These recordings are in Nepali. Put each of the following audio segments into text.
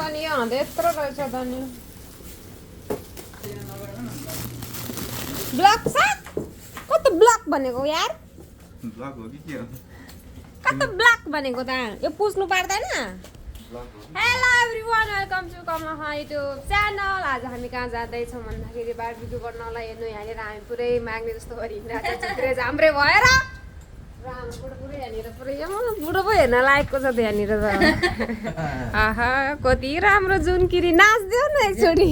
नि यो यत्रो रहेछ त नि ब्लक साथ कता ब्लक भनेको यार ब्लक हो कि के हो कता ब्लक भनेको त यो पुस्नु पर्दैन hello everyone welcome to Kamala YouTube channel आज हामी कहाँ जाँदैछौँ भन्दाखेरि बारबिक्यू गर्नलाई हेर्नु यहाँनिर हामी पुरै माग्ने जस्तो गरी हिँडिरहेको छ चित्रे झाम्रे भएर पुरै यहाँनिर पुरै बुढो पो हेर्न लायकको छ त यहाँनिर त आहा कति राम्रो जुनकिरी नाच्दियो न एकचोटि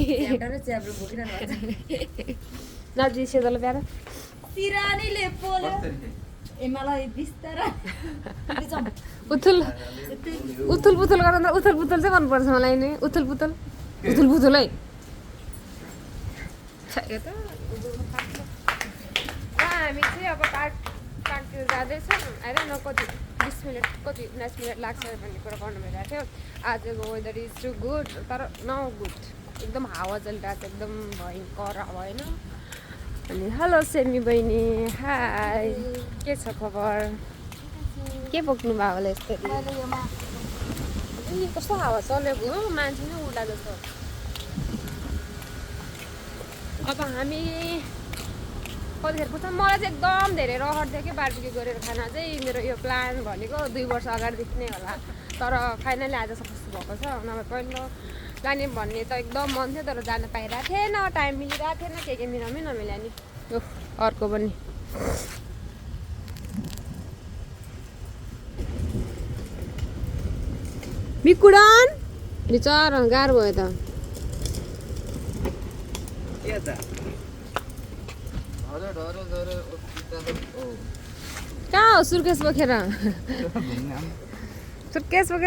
नाचिसक्यो तल प्यारो तिरानीले पोल्यो एमालाई बिस्तारा उथुल उथुल पुथुल गर्न त उथुल पुथुल चाहिँ मनपर्छ मलाई नि उथुल पुथुल है हामी चाहिँ अब पार्कतिर जाँदैछौँ होइन न कति 20 मिनट कति 19 मिनट लाग्छ भन्ने कुरा गर्नु भइरहेको थियो आजको वेदर इज टु गुड तर न गुड एकदम हावा चलिरहेको छ एकदम भयङ्कर हावा होइन अनि हेलो सेमी बहिनी हाई के छ खबर के बोक्नु भयो होला यस्तो कस्तो हावा चलेको हो मान्छे नै उड्ला जस्तो अब हामी कतिखेर पुग्छ मलाई चाहिँ एकदम धेरै रहर थियो कि बारबिक्यू गरेर खाना चाहिँ मेरो यो प्लान भनेको 2 वर्ष अगाडिदेखि नै होला तर फाइनली आज सक्सेस भएको छ नभए पहिलो जाने भन्ने त एकदम मन थियो तर जान पाइरहेको थिएन टाइम मिलिरहेको थिएन के मिलाउनै नमिल्या नि यो अर्को पनि मिकुडान बिचरा गाह्रो भयो त कहाँ हो सुर्केस बोकेर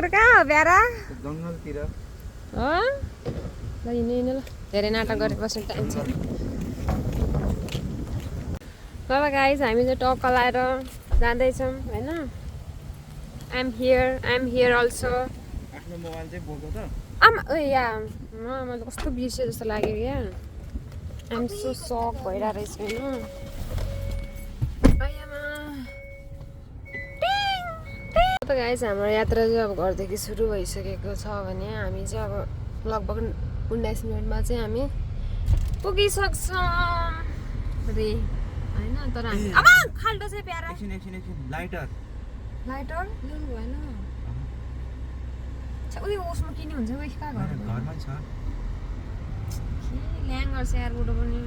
कहाँ हो ब्यारा जङ्गलतिर हो ल हिँड्नु ल धेरै नाटक गरेर बस्ने टाइम छ ल गाइज हामी चाहिँ टक्क लाएर जाँदैछौँ होइन आइएम हियर अल्सो आफ्नो मोबाइल चाहिँ बोल्छ त आमा या मैले कस्तो बिर्सेँ जस्तो लाग्यो क्या आइएम सो सक भइरहेको रहेछ होइन गाइस हाम्रो यात्रा चाहिँ अब घरदेखि सुरु भइसकेको छ भने हामी चाहिँ अब लगभग 19 मिनटमा चाहिँ हामी पुगिसक्छौँ रे होइन तर हामी आमा खाल्टो चाहिँ प्यारा एकछिन लाइटर ल्याउनु भएन उयो उसमा किन्ने हुन्छ उयो कहाँ घरमै छ ल्याङ गर्छ यार बुढो पनि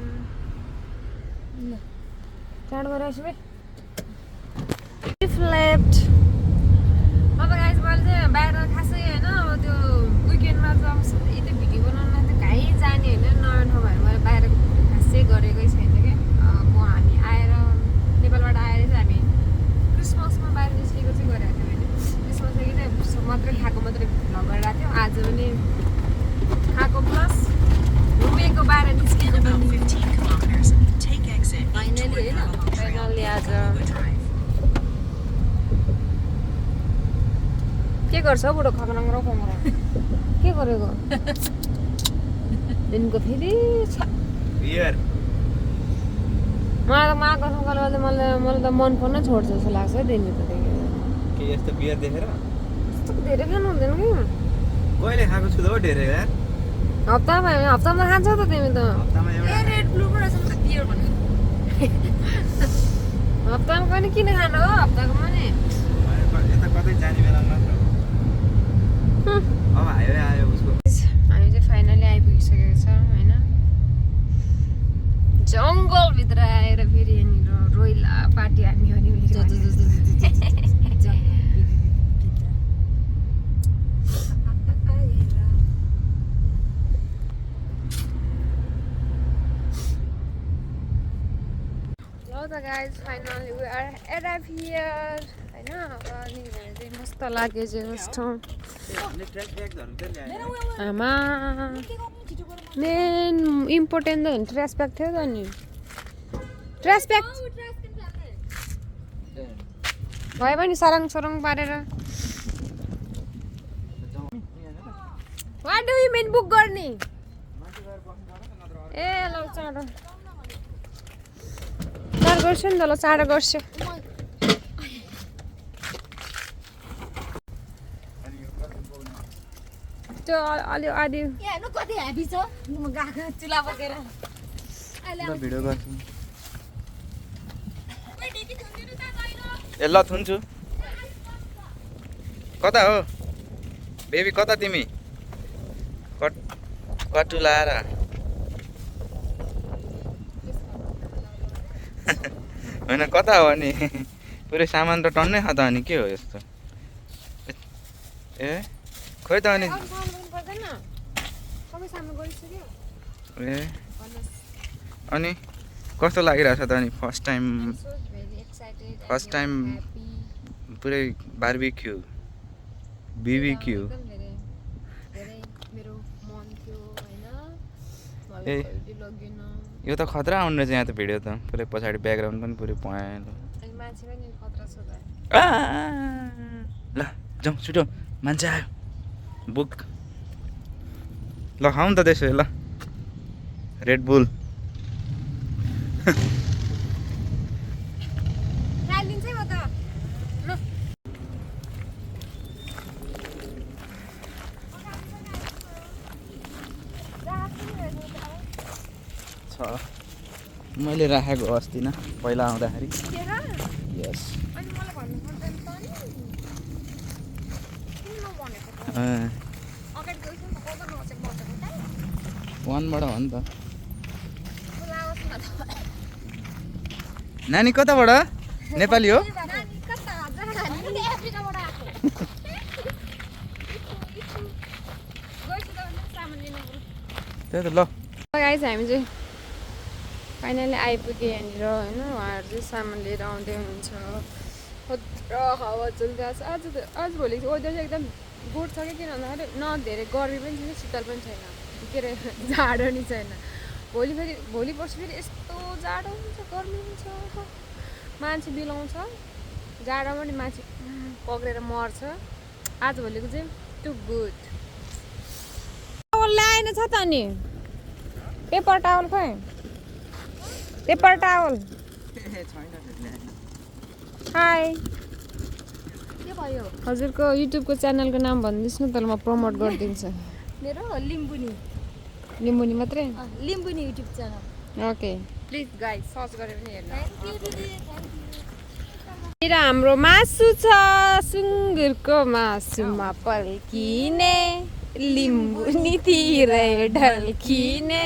चाँडो गरेर लेफ्ट अब गाइस मैले चाहिँ बाहिर खासै होइन अब त्यो विकेन्डमा चाहिँ अब यतै भिडियो बनाउन त कहीँ जाने होइन नयाँ ठाउँ भएर मैले बाहिर खासै गरेकै छैन क्या म हामी आएर नेपालबाट आएर चाहिँ हामी क्रिसमसमा बाहिर निस्केको चाहिँ गरेको थियौँ होइन क्रिसमसदेखि चाहिँ मात्रै खाएको मात्रै भ्लग गरिरहेको थियौँ आज पनि खाएको प्लस घुमेको बाहिर निस्केको फाइनली होइन फाइनली आज के गर्छ बुढो खक्रङ र खमरा के गरेको दिनको फेरि बियर मलाई त माघको सङ्कल्पले मलाई त मन पर्न छोड्छ जस्तो लाग्छ है दिनको त देखेर के यस्तो बियर देखेर यस्तो धेरै खानु हुँदैन कि कहिले खाएको छु त हो धेरै यार हप्तामा खान्छ त तिमी त हप्तामा एउटा रेड ब्लू रहेछ नि त बियर भनेको हप्तामा पनि किन खानु हो हप्ताको पनि यता कतै जाने बेला मात्र अब आयो उसको हामी चाहिँ फाइनली आइपुगिसकेको छ होइन जङ्गलभित्र आएर फेरि यहाँनिर रोइला पार्टी हान्ने हो नि guys finally we are arrive here होइन अब चाहिँ मस्त लाग्यो चाहिँ कस्तो आमा मेन इम्पोर्टेन्ट त ट्रेस ब्याग थियो त नि ट्रेस ब्याग भयो भने सरङ पारेर what do you mean book गर्ने ए ल चाँडो गर्छु नि त ल चाँडो गर्छु त्यो अलि आदि यहाँ हेर्नु कति ह्याप्पी छ म गएको चुला बोकेर अहिले ल भिडियो गर्छु ए ल थुन्छु कता हो बेबी कता तिमी कटु लाएर होइन कता हो अनि पुरै सामान त टन्नै छ त अनि के हो यस्तो ए खोइ त अनि पर्दैन सबै सामान गरिसक्यो ए अनि कस्तो लागिरहेछ त अनि फर्स्ट टाइम पुरै बार्बिक्यू बिबिक्यू मेरो मन थियो होइन ए यो त खतरा आउनु रहेछ यहाँ त भिडियो त पुरै पछाडि ब्याकग्राउन्ड पनि पुरै पहेँलो अनि मान्छे पनि खतरा छ त ल जाउँ छिटो मान्छे आयो बुक ल खाउँ त त्यसो ल रेड बुल हालिदिन्छ है म त ल छ मैले राखेको अस्ति न पहिला आउँदाखेरि यस अनि मलाई भन्नु पर्दैन त नि किन नभनेको त अगाडि गइसक्यो म कता नचेक बसेको त वानबाट हो नि त लागोस् न त नानी कताबाट नेपाली हो नानी कता हामी अफ्रिकाबाट आएको गइछु त सामान लिनु त्यही त ल गाइस हामी चाहिँ फाइनली आइपुग्यो यहाँनिर होइन उहाँहरू चाहिँ सामान लिएर आउँदै हुनुहुन्छ खतरा हावा चलिरहेको छ आज भोलि वेदर चाहिँ एकदम गुड छ कि किन भन्दाखेरि न धेरै गर्मी पनि छैन शीतल पनि छैन के अरे जाडो नि छैन भोलि पर्सि फेरि यस्तो जाडो हुन्छ गर्मी हुन्छ मान्छे बिलाउँछ जाडोमा पनि मान्छे पक्रेर मर्छ आज भोलिको चाहिँ टु गुड टावल ल्याएन छ त नि पेपर टावल खै पेपर टावल हाई के भयो हजुरको युट्युबको च्यानलको नाम भनिदिनुहोस् न त म प्रमोट गरिदिन्छु मेरो लिम्बुनी लिम्बुनी मात्रै Limbuni YouTube channel okay please guys search गरेर पनि हेर्नु थ्याङ्क यू दिदी र हाम्रो मासु छ सुँगुरको मासुमा पल्किने लिम्बुनीतिरै ढल्किने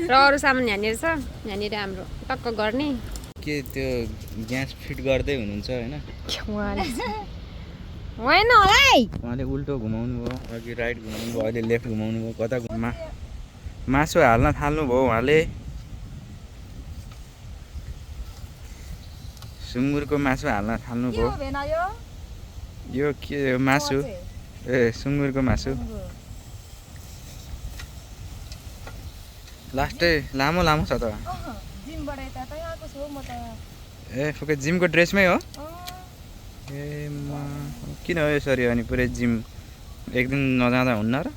र अरू सामान यहाँनिर छ यहाँनिर हाम्रो टक्क गर्ने के त्यो ग्यास फिट गर्दै हुनुहुन्छ होइन होइन होला है उहाँले उल्टो घुमाउनु भयो अघि राइट घुमाउनु भयो अहिले लेफ्ट घुमाउनु भयो कता मासु हाल्न थाल्नुभयो उहाँले सुँगुरको मासु हाल्न थाल्नुभयो यो के हो मासु ए सुँगुरको मासु लास्टै लामो लामो छ त ए फुके जिमको ड्रेसमै हो ए किन हो यसरी अनि पुरै जिम एक दिन नजाँदा हुन्न र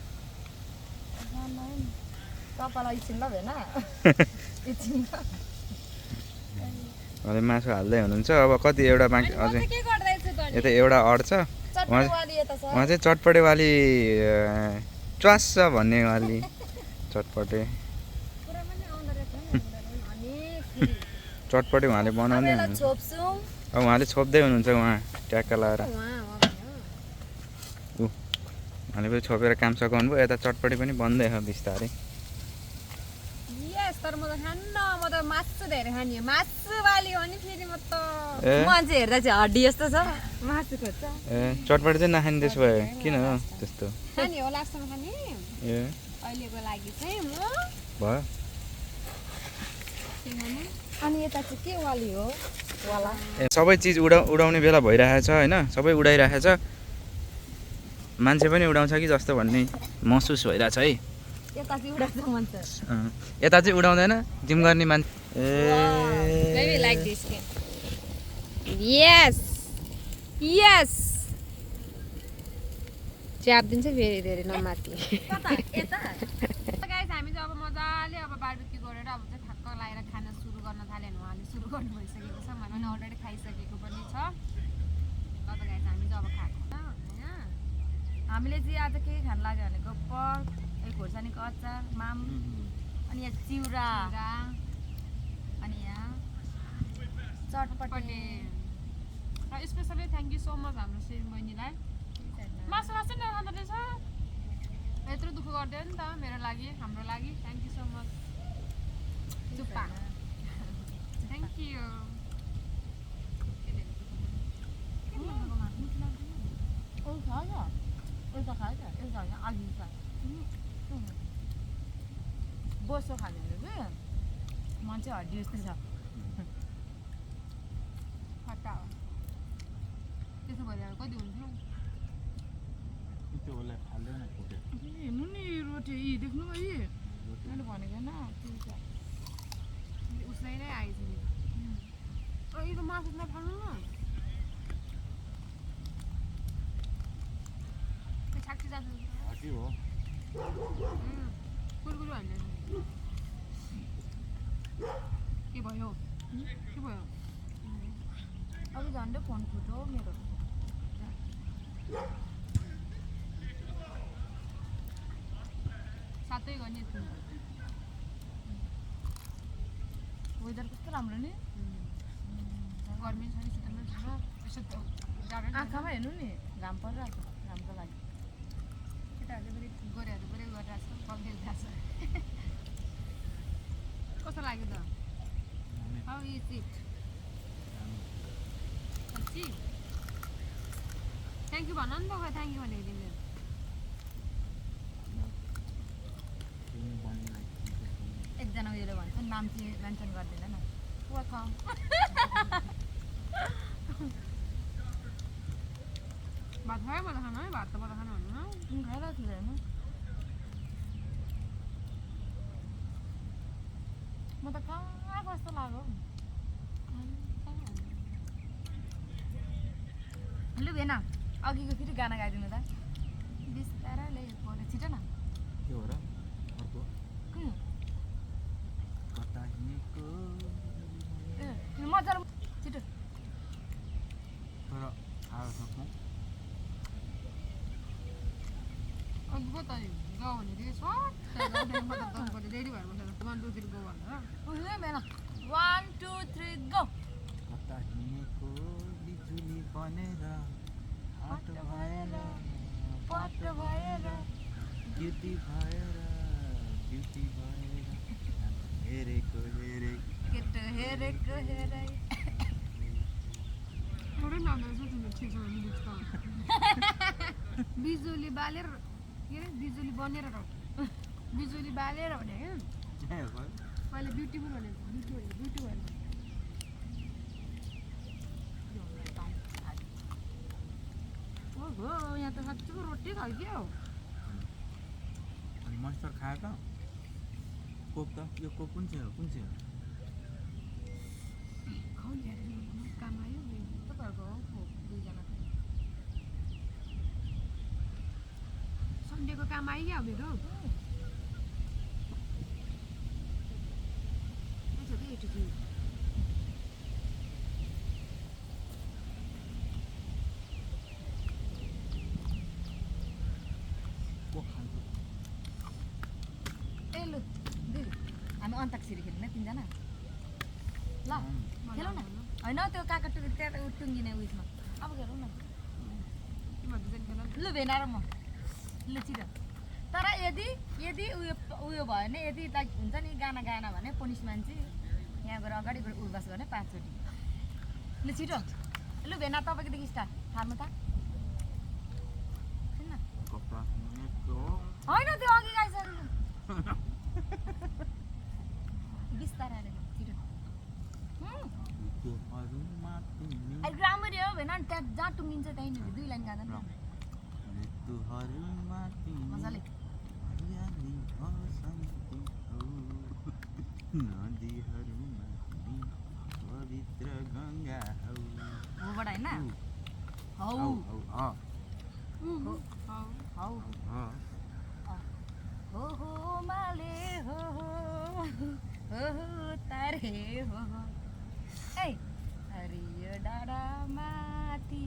अहिले मासु हाल्दै हुनुहुन्छ अब कति एउटा बाँकी अझै यता एउटा अड्छ उहाँ चाहिँ चटपटेवाली च्वास भन्ने वाली चटपटे चटपटे उहाँले बनाउँदै हुनुहुन्छ अब उहाँले छोप्दै हुनुहुन्छ उहाँ ट्याक्का लाएर उहाँले पनि छोपेर काम सघाउनु भयो यता चटपटे पनि बन्दै छ बिस्तारै तर म त खान्न म त मासु धेरै खाने हो मासु वाली हो नि फेरि म त मान्छे हेर्दा चाहिँ हड्डी जस्तो छ मासु खोज्छ ए चटपटे चाहिँ नखाने त्यसो भए किन हो त्यस्तो खाने हो लास्टमा खाने ए अहिलेको लागि चाहिँ म भयो अनि यता चाहिँ के वाली हो वाला सबै चिज उडाउने बेला भइरहेछ होइन सबै उडाइरहेछ मान्छे पनि उडाउँछ कि जस्तो भन्ने महसुस भइरहेछ है यता चाहिँ उडाउँछ मान्छे यता चाहिँ उडाउँदैन जिम गर्ने मान्छे maybe like this game yes च्याप दिन्छ फेरि धेरै नमाथि यता गाइस हामी चाहिँ अब मजाले अब बार्बिक्यू गरेर अब चाहिँ ठक्क लगाएर खान सुरु गर्न थाल्यो भने उहाँले सुरु गर्नु भइसकेको छ मैले अलरेडी खाइसकेको पनि छ अब गाइस हामी चाहिँ अब खाएको छ हैन हामीले चाहिँ आज के खान लाग्यो भनेको पर्क खोर्सानीको अचार माम अनि यहाँ चिउरा अनि यहाँ चटपटे specially thank you so much हाम्रो श्री बहिनीलाई मासु नखाँदो रहेछ यत्रो दुःख गरिदियो नि त मेरो लागि हाम्रो लागि थ्याङ्क यू सो मच चुप्पा थ्याङ्क यू बोसो खाने कि मान्छे हड्डी जस्तो छ खट्टा हो त्यसो भएर कति हुन्थ्यो हेर्नु नि रोटी देख्नु है मैले भनेको होइन उसलाई नै आएछ नि यो मासु नखानु न छाक्सी जान्छ कुरकुरु हाल्ने के भयो अब झन्डै फोन फुट्यो मेरो सातै गर्ने वेदर कस्तो राम्रो नि गर्मी छ नि शीतल छ यसो आँखामा हेर्नु नि घाम परिरहेको घामको लागि केटाहरूले पनि गोरेहरू पुरै गरिरहेको छ कम्ती उठाएको छ कस्तो लाग्यो त हाउ इज इट साँच्ची थ्याङ्क यू भन नि त खै थ्याङ्क यू भनेको तिमीले एकजना उयोले भन्छ नाम चाहिँ मेन्सन गरिदिँदैन वेलकम भात खायो मलाई खानु है भात त मलाई खानु भन्नु न खाइरहेको थियो हेर्नु म त कहाँ कस्तो लाग्यो लु भेना अघिको फेरि गाना गाइदिनु त बिस्तारले पऱ्यो छिटो न के हो र अर्को मजाले छिटो तर आयो सक्नु अघि पो त गाउँ भने थियो सट रेडी भएर बसेर 1 2 3 गो भनेर भेना 1 2 3 गो कता हिँडेको बिजुली बनेर हाट भएर पट भएर ब्युटी भएर हेरेको केटो हेरेको हेरै एउटै नाम रहेछ तिम्रो ठिक छ लिरिक्सको बिजुली बालेर के अरे बिजुली बनेर बिजुली बालेर भने क्या मैले ब्युटिफुल भनेको ब्युटी भएर ओहो यहाँ त साँच्चीको रोटी खायो क्या हो मस्टर खायो त कोक त यो कोक कुन चाहिँ हो खाउ काम आयो तपाईँहरूको हो दुईजना सन्डेको काम आइगयो मेरो कोक खान्छ ए लु दिदी हामी अन्ताक्षरी खेल्ने तिनजना ल खेलौँ न होइन त्यो काका त्यहाँ टुङ्गिने उयसमा अब खेलौँ न लु भेना र म लु छिटो तर यदि उयो भयो भने यदि लाइक हुन्छ नि गाना गाएन भने पनिसमेन्ट चाहिँ यहाँ गएर अगाडि गएर उर्वास गर्ने 5 चोटि लु छिटो लु भेना तपाईँकोदेखि स्टार्ट थाल्नु त होइन त्यो अघि गाइसक्यो बिस्तारै छिटो राम्ररी हो भेना त्यहाँ जहाँ टुङ्गिन्छ त्यहीँनिर 2 लाइन गाँदा नि मजाले पवित्र गङ्गा होबाट होइन हौ हौ हो माले हो तारे हो ए हरियो डाँडा माथि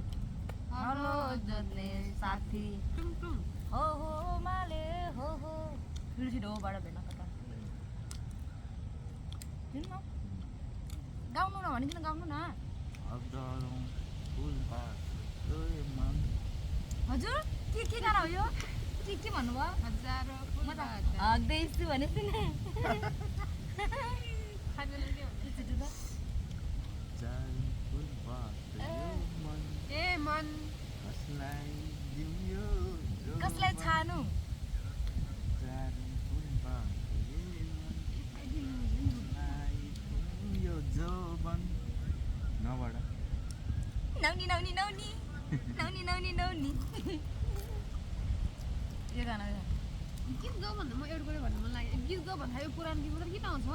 हलो जोत्ने साथी हो माले हो छिटो होबाट भेन कता हिँड्नु गाउनु न भनिकन गाउनु न हजुर के गाना हो यो के भन्नुभयो हग्दैछु भनेको थिएँ ए मन कसलाई छानु नौनी नौनी नौनी नौनी नौनी नौनी यो गाना गीत गाउँ भन्दा म एउटा कुरा भन्नु मन लाग्यो गीत गाउँ भन्दा यो पुरानो गीत मात्रै किन आउँछ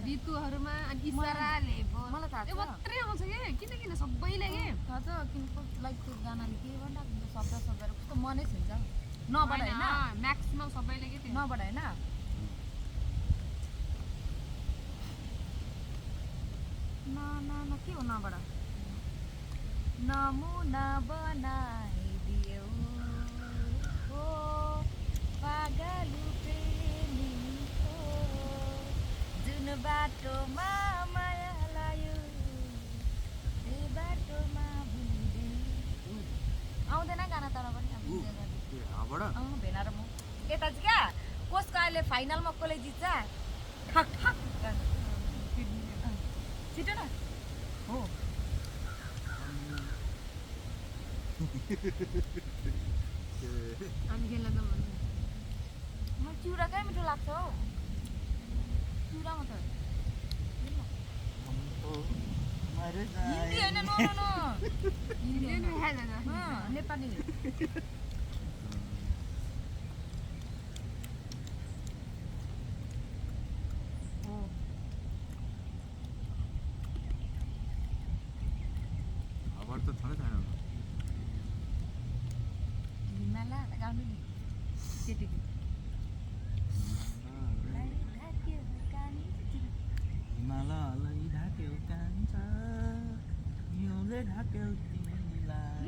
ऋतुहरूमा इसाराले मलाई थाहा छ यो मात्रै आउँछ किन सबैले के थाहा छ किनको लाइक त्यो गानाले के भनिरहेको शब्दहरू कस्तो मनै छिन्छ नबाट होइन म्याक्सिमम सबैले के नबाट होइन न के हो नबाट नमुना बनाइदियो हो पागलु प्रेमी हो जुन बाटोमा माया लायो त्यही बाटोमा भुलिँदै आउँदैन गाना तर पनि भेना र म यता चाहिँ क्या कसको अहिले फाइनलमा कसले जित्छ ठक ठक छिटो न हो हामी खेल्न जाउँ भने मलाई चिउरा कहाँ मिठो लाग्छ हौ चिउरा म त हिन्दी होइन नेपाली हिमाला गाउनु नि केटीको हिमालय ढाक्यो कान्छ हिउँले ढाक्यो तिमीलाई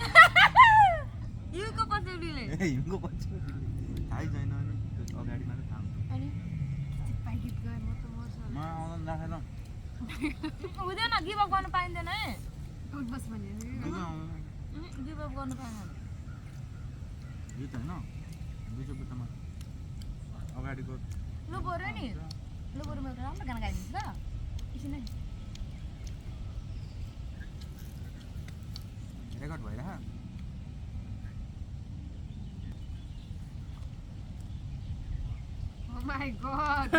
हिउँको पछौडीले हिउँको पछौडीले थाहै छैन अनि अगाडि मात्रै थाहा हुन्छ अनि गीत गाएर म त मर्छु म आउँदैन राखेर हुँदैन गिभ अप गर्नु पाइँदैन है उठ बस भने गिभ अप गर्नु पाइँदैन गीत होइन 200 बुट्टामा अगाडिको लु बरु नि लु बरु म एउटा राम्रो गाना गाइदिन्छु ल एकछिन है रेकर्ड भइरह Oh my god.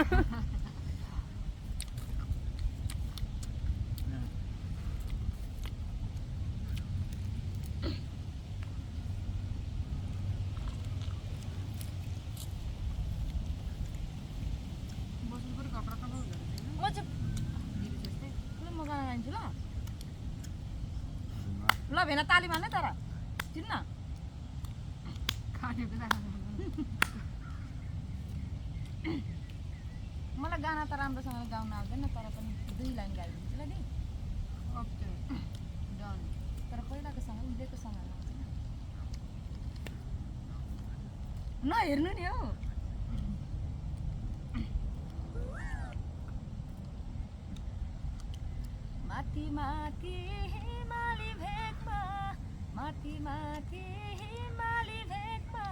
ल भेना ताली मार्ने तर चिन्न मलाई गाना त राम्रोसँगले गाउन आउँदैन तर पनि 2 लाइन गाइदिन्छु ल नि ओके डन तर पहिलाको सँग उहिलेको सँग न हेर्नु नि हौ माथि माथि हिमाली भेगमा माथि माथि हिमाली भेगमा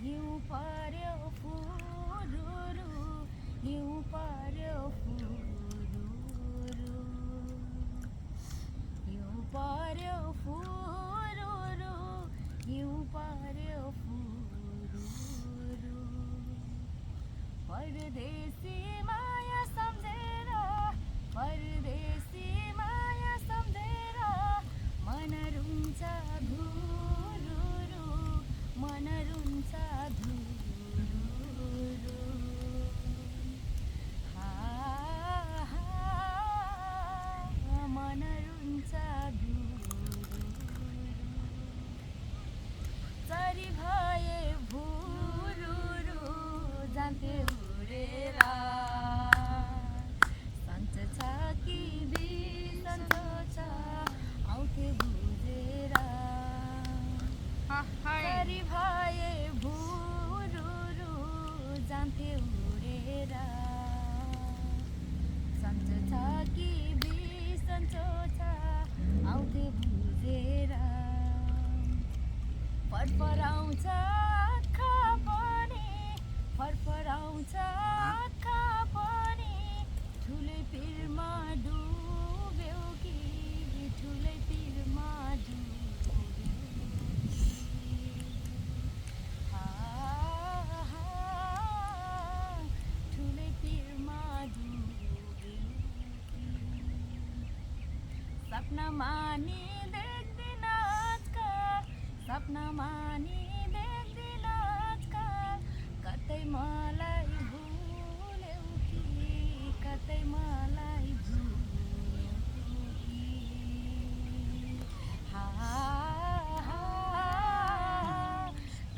हिउँ पर्यो फुरुरु हिउँ पर्यो फुरुरु हिउँ पर्यो फुरुरु हिउँ पर्यो फुरुरु परदेशी माया सम्झेर परदेशी माया सम्झेर मन रुन्छ धुरुरु मन रुन्छ धुरुरु मन रुन्छ धुरुरु चरी भए भुरुरु जान्थे उडेर सन्च छ कि बिसन्चो छ आउँथे बुझेर बुझेर सन्चो छ कि बिसन्चो छ आउँथे बुझेर फरफराउँछ आँखा पनि फरफराउँछ आँखा पनि ठुलै पिरमा डुब्यौ कि ठुलै पिरमा डुब्यौ ठुलै पिरमा डुब्यौ सपनामा नि देख्दिन आजकल सपनामा नि देख्दिन आजकल कतै मलाई भुल्यौ कि कतै मलाई भुल्यौ कि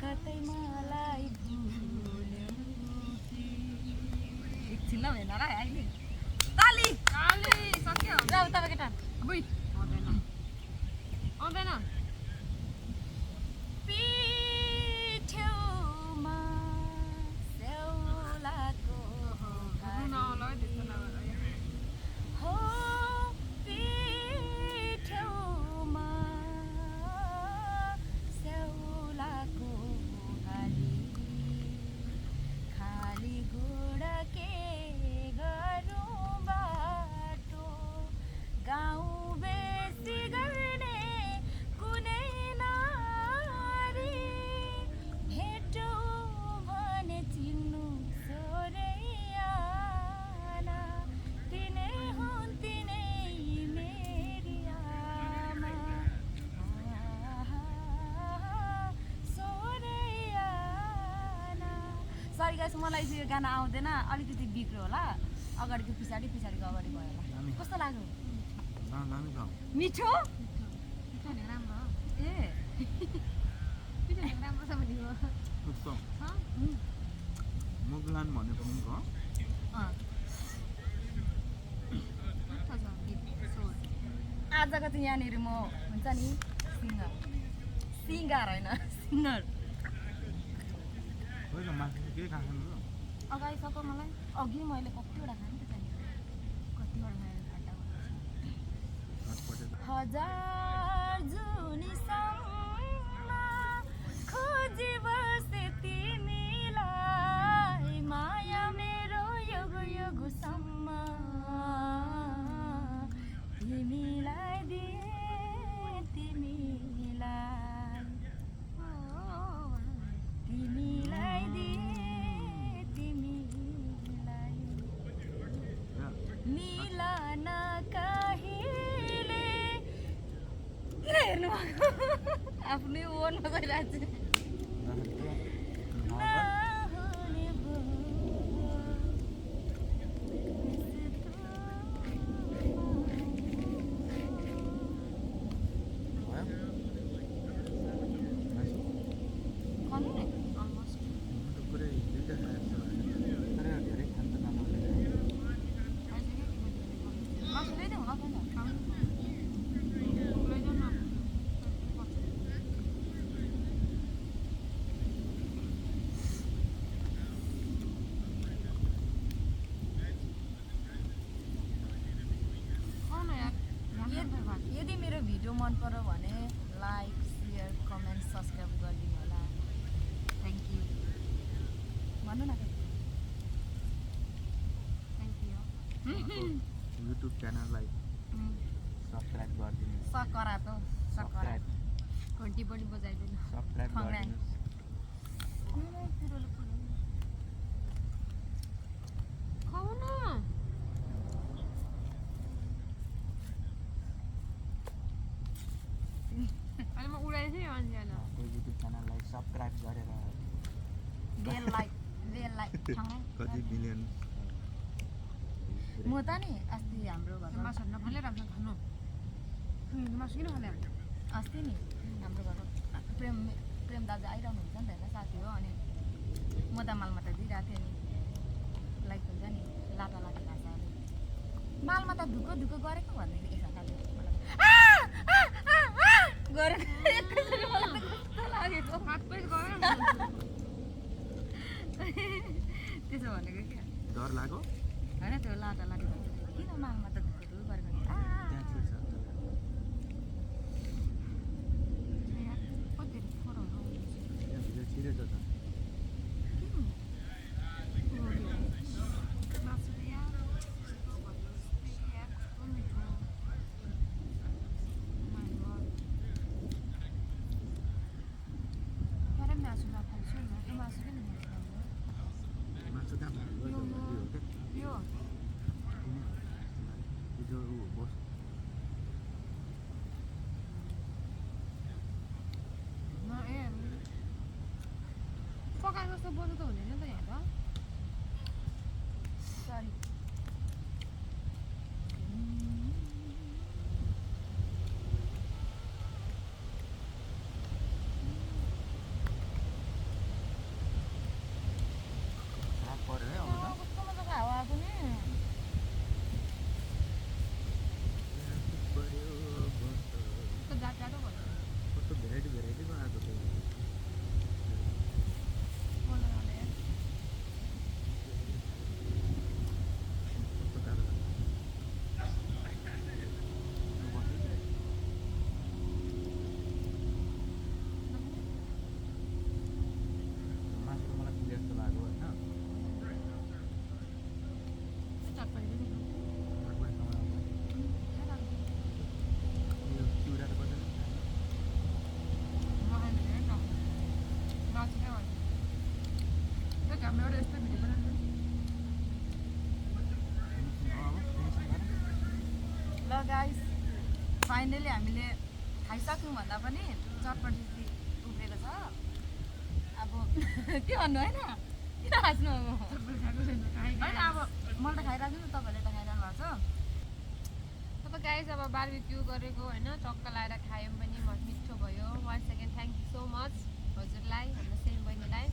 कतै मलाई भुल्यौ कि एकछिन ल हेर्न र अहिले ताली काली सक्यो र तपाईँको टान बुइ आउँदैन पिठ्यौमा स्याउलाको रुन आउला है त्यस्तो नगर हो पिठ्यौमा स्याउलाको घाली खाली घोडा के गरौँ बाटो गाउँ बेसी गर्ने कुनै नारी भेटौँ भने चिन्नु सोरैयाना तिनै हुन् तिनै मेरी आमा सोरैयाना सरी गाइस मलाई चाहिँ यो गाना आउँदैन अलिकति बिग्रो होला अगाडिको पछाडि पछाडिको अगाडि भयो होला कस्तो लाग्यो मिठो पिठो भने राम्रो हो ए पिठो भने राम्रो छ भने हो मुगलान भनेको पनि हो मिठो छ गीत स्वर आजको चाहिँ यहाँनिर म हुन्छ नि सिङ्गर होइन सिङ्गर के खानु अगाडि सक मलाई अघि मैले कतिवटा खाएँ त त्यहाँनिर कतिवटा मैले घन्टा हजार जुनीसम्म खोजी बसे तिमीलाई माया मेरो योगो योगोसम्म तिमीलाई दिए तिमीलाई तिमीलाई दिए तिमीलाई मिलन कहिले किन हेर्नु आफ्नै ओनमा गइरहेको छु नहुने भो खनु नि अलमोस्ट मासु ल्याइदेऊ होला त यदि मेरो भिडियो मन पर्यो भने लाइक सेयर कमेन्ट सब्सक्राइब गरिदिनु होला थ्याङ्क यू भन्नु न थ्याङ्क यू युट्युब च्यानललाई सब्सक्राइब गरिदिनु सकरा त सकरा घन्टी पनि बजाइदिनु सब्सक्राइब गरिदिनुहोस् खाऊ न अहिले म उडाएछु यो अन्ज्याला युट्युब च्यानललाई सब्सक्राइब गरेर बेल लाइक कति मिलियन म त नि अस्ति हाम्रो घरमा मासुहरू नफाले राम्रो खानु मासु किन फाले अस्ति नि हाम्रो घरमा प्रेम दाजु आइरहनु हुन्छ नि त होइन साथी हो अनि म त मालमाता दिइरहेको थिएँ नि लाइक हुन्छ नि लाटा लाटा घाँस मालमाता धुको धुको गरेको भनेदेखि एकअर्काले मलाई गरेको एकैचोटि मलाई त कस्तो लागेको हात पनि गऱ्यो त्यसो भनेको क्या डर लाग्यो होइन त्यो लाटा लाटी भन्छ किन मालमा त धुधु गरेको नि त्यहाँ छिर्छ कति फोहोरहरू आउँदैछ। त्यहाँ भित्र छिरेछ त मासु त यहाँ कस्तो भन्नुहोस् यहाँ कस्तो मिठो तर मासु नखान्छु नि त्यो मासु किन मासु कहाँ भयो यो हिजो ऊ बस ए पकाएको जस्तो बोल्नु त हुँदैन नि त यहाँ त सरी रात पऱ्यो है अब त कस्तो मजाको हावा आएको नि कस्तो जात जाडो भयो कस्तो भेराइटीको आएको थियो बोल्नाले कस्तो टाढो मासु त मलाई पुगे जस्तो लाग्यो होइन चटपटी पनि यो चिउरा त कसैले पनि खाएन। मगाएर धेरै त नचिने भयो त्यो घाममा एउटा यस्तो भिडियो बनाउनु ल गाइस फाइनली हामीले खाइसक्यौँ भन्दा पनि चटपटी उब्रेको छ अब के भन्नु होइन किन हाँस्नु अब खाएको छैन होइन अब मैले त खाइरहेको छु नि तपाईँहरूले त खाइरहनु भएको छ अब गाइस अब बार्बिक्यू गरेको होइन चक्क लाएर खायौँ पनि मिठो भयो once again thank you so much हजुरलाई हाम्रो सेम बहिनीलाई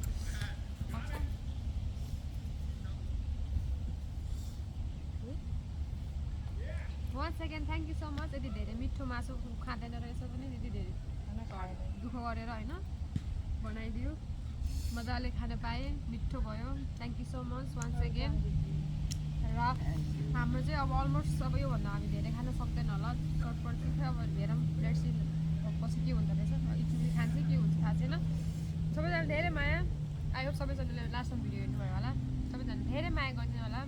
once again thank you so much यति धेरै मिठो मासु खाँदैन रहेछ पनि यति धेरै दुःख गरेर होइन बनाइदियो मजाले खान पाएँ मिठो भयो thank you so much once again र हाम्रो चाहिँ अब अलमोस्ट अब योभन्दा हामी धेरै खान सक्दैन होला चटपट चाहिँ अब हेरौँ लेट्स सी पछि के हुँदो रहेछ एकचोटि खान्छ के हुन्छ थाहा छैन सबैजना धेरै माया आई होप सबैजनाले लास्टमा भिडियो हेर्नुभयो होला सबैजना धेरै माया गरिदिनु होला